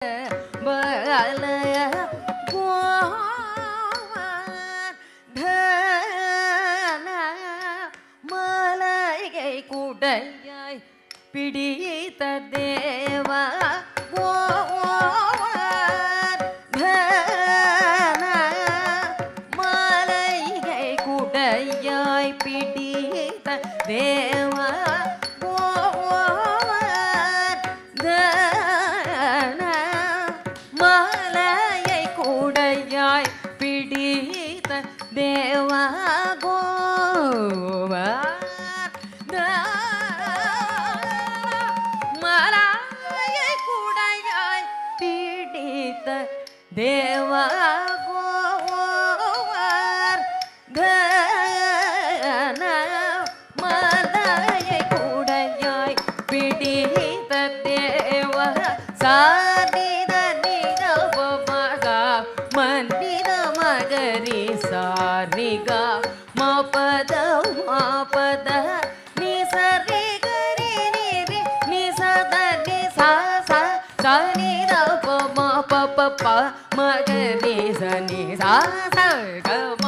பலய மலையை குடையாய் பிடித்த தேவா மலையை குடையாய் பிடித்த தேவா மலையை குடையாய் பிடித்த தேவா கோவா மலையை குடையாய் பிடித்த தேவா கோவார் மலையை குடையாய் பிடித்த தேவா சாதித நிகபமகா மன்னித மகரி சாரிகா மபத மபத நிசரி கரி நிரி நிசத நிசா சா சனித பம பப ப மகரி சனி சா ச க ம